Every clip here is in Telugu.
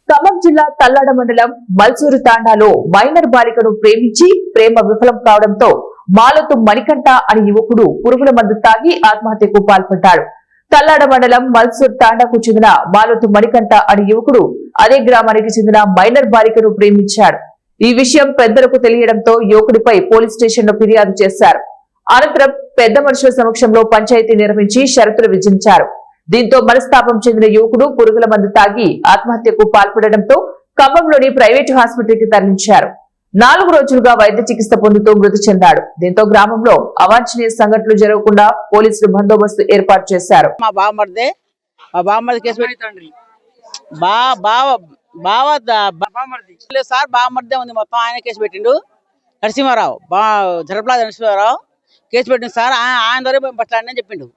ఖమ్మం జిల్లా తల్లాడ మండలం మల్సూరు తాండాలో మైనర్ బాలికను ప్రేమించి ప్రేమ విఫలం కావడంతో మాలతు మణికంఠ అనే యువకుడు పురుగుల మందు తాగి ఆత్మహత్యకు పాల్పడ్డాడు. తల్లాడ మండలం మల్సూరు తాండాకు చెందిన మాలతు మణికంఠ అనే యువకుడు అదే గ్రామానికి చెందిన మైనర్ బాలికను ప్రేమించాడు. ఈ విషయం పెద్దలకు తెలియడంతో యువకుడిపై పోలీస్ స్టేషన్ లో ఫిర్యాదు చేశారు. అనంతరం పెద్ద మనుషుల సమక్షంలో పంచాయతీ నిర్వహించి షరతులు విధించారు. దీంతో మనస్తాపం చెందిన యువకుడు పురుగుల మందు తాగి ఆత్మహత్యకు పాల్పడడంతో ఖమ్మంలోని ప్రైవేటు హాస్పిటల్కి తరలించారు. 4 రోజులుగా వైద్య చికిత్స పొందుతూ మృతి చెందాడు. దీంతో గ్రామంలో అవాంఛనీయ సంఘటనలు జరగకుండా పోలీసులు బందోబస్తు ఏర్పాటు చేశారు. మా బామ్మర్ది కేసు పెట్టి సార్ బామ్మర్దే ఉంది, మొత్తం ఆయన కేసు పెట్టిండు. నరసింహారావు జరపలా నరసింహారావు కేసు పెట్టిండు సార్. ఆయన ద్వారా బట్లాడిని చెప్పిండు.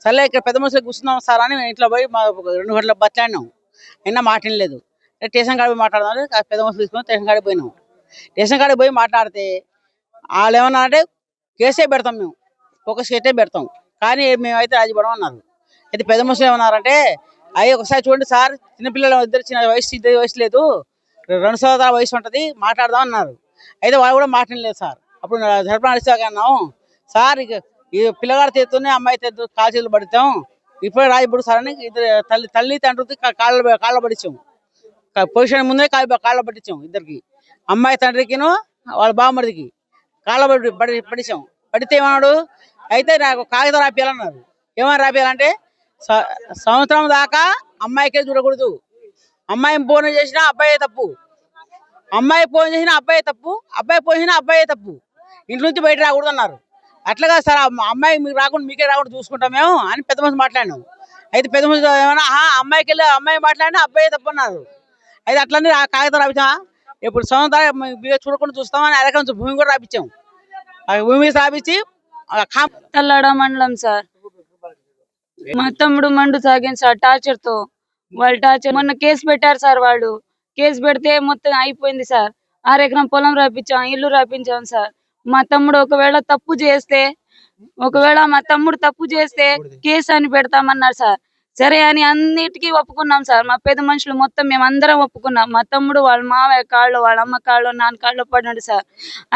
సర్లే ఇక్కడ పెద్ద మనుషులు కూర్చున్నాం సార్ అని ఇంట్లో పోయి 2 గంటల బట్లాడినాం. అయినా మాట్లాడలేదు. స్టేషన్ కాడికి పోయి మాట్లాడదాం, పెద్ద మనుషులు తీసుకుని స్టేషన్ కాడికి పోయినాం. స్టేషన్ కాడికి పోయి మాట్లాడితే వాళ్ళు ఏమన్నా అంటే కేసే పెడతాం, మేము ఫోకస్ కేసే పెడతాం, కానీ మేమైతే రాజీపడం అన్నారు. అయితే పెద్ద మనుషులు ఏమన్నారంటే అయ్యి ఒకసారి చూడండి సార్, చిన్నపిల్లలు ఇద్దరు చిన్న వయసు లేదు, 2 సంవత్సరాల వయసు ఉంటుంది, మాట్లాడదాం అన్నారు. అయితే వాళ్ళు కూడా మాట్లాడలేదు సార్. అప్పుడు జరపడానికి అన్నాం సార్, ఈ పిల్లగాడు తెత్తూనే అమ్మాయి తెత్తు కాల్చేతులు పడతాం, ఇప్పుడే రాజీపడు సార్ అని ఇద్దరు తల్లి తండ్రికి కాళ్ళ పడిచాం. పొజిషన్ ముందే కాళ్ళ పట్టించాం. ఇద్దరికి, అమ్మాయి తండ్రికిను వాళ్ళ బామ్మడికి కాళ్ళ పడిచాం. పడితే ఏమన్నాడు, అయితే నాకు కాగితం రాపియాలన్నారు. ఏమని రాపియాలంటే సంవత్సరం దాకా అమ్మాయికే చూడకూడదు, అమ్మాయి ఫోన్ చేసినా అబ్బాయే తప్పు, అమ్మాయి ఫోన్ చేసినా అబ్బాయే తప్పు, అబ్బాయి ఫోన్ చేసినా అబ్బాయే తప్పు, ఇంట్లో నుంచి బయట రాకూడదు అన్నారు. అట్లాగా సార్, అమ్మాయి మీకు రాకుండా మీకే రాకుండా చూసుకుంటాం మేము అని పెద్ద మనిషి మాట్లాడినాం. అయితే పెద్ద మనిషి ఏమన్నా అమ్మాయికి వెళ్ళి అమ్మాయి మాట్లాడినా అబ్బాయి తప్పు అన్నారు. అయితే అట్లనే ఆ కాగితం రాపించా. ఇప్పుడు సంవత్సరం మీరు చూడకుండా చూస్తామని అరకం భూమి కూడా రాపించాం. భూమి రాపించి తల్లాడ మండలం సార్, మా తమ్ముడు మండు సాగింది సార్ టార్చర్ తో. వాళ్ళు టార్చర్ మొన్న కేసు పెట్టారు సార్. వాళ్ళు కేసు పెడితే మొత్తం అయిపోయింది సార్. 6 ఎకరం పొలం రాపించాం, ఇల్లు రాపించాం సార్. మా తమ్ముడు ఒకవేళ మా తమ్ముడు తప్పు చేస్తే కేసు అని పెడతామన్నారు సార్. సరే అని అన్నిటికీ ఒప్పుకున్నాం సార్. మా పెద్ద మనుషులు మొత్తం మేమందరం ఒప్పుకున్నాం. మా తమ్ముడు వాళ్ళ మావయ్య కాళ్ళు, వాళ్ళ అమ్మ కాళ్ళు, నాన్న కాళ్ళు పడినాడు సార్.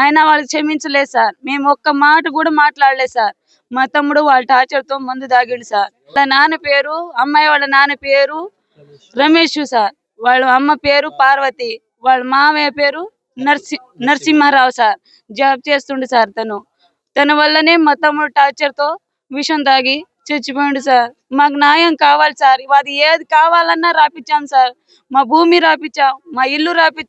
అయినా వాళ్ళకి క్షమించలేదు సార్. మేము ఒక్క మాట కూడా మాట్లాడలేదు సార్. మా తమ్ముడు వాళ్ళ టార్చర్ తో మందు తాగిండు సార్. వాళ్ళ నాన్న పేరు, అమ్మాయి వాళ్ళ నాన్న పేరు రమేష్ సార్. వాళ్ళ అమ్మ పేరు పార్వతి, వాళ్ళ మామయ్య పేరు నరసింహారావు సార్. జాబ్ చేస్తుండే సార్. తన వల్లనే మా తమ్ముడు టార్చర్ తో విషం తాగి చచ్చిపోయిండు సార్. మాకు న్యాయం కావాలి సార్. అది ఏది కావాలన్నా రాపించాం సార్. మా భూమి రాపించాం, మా ఇల్లు రాపించాం.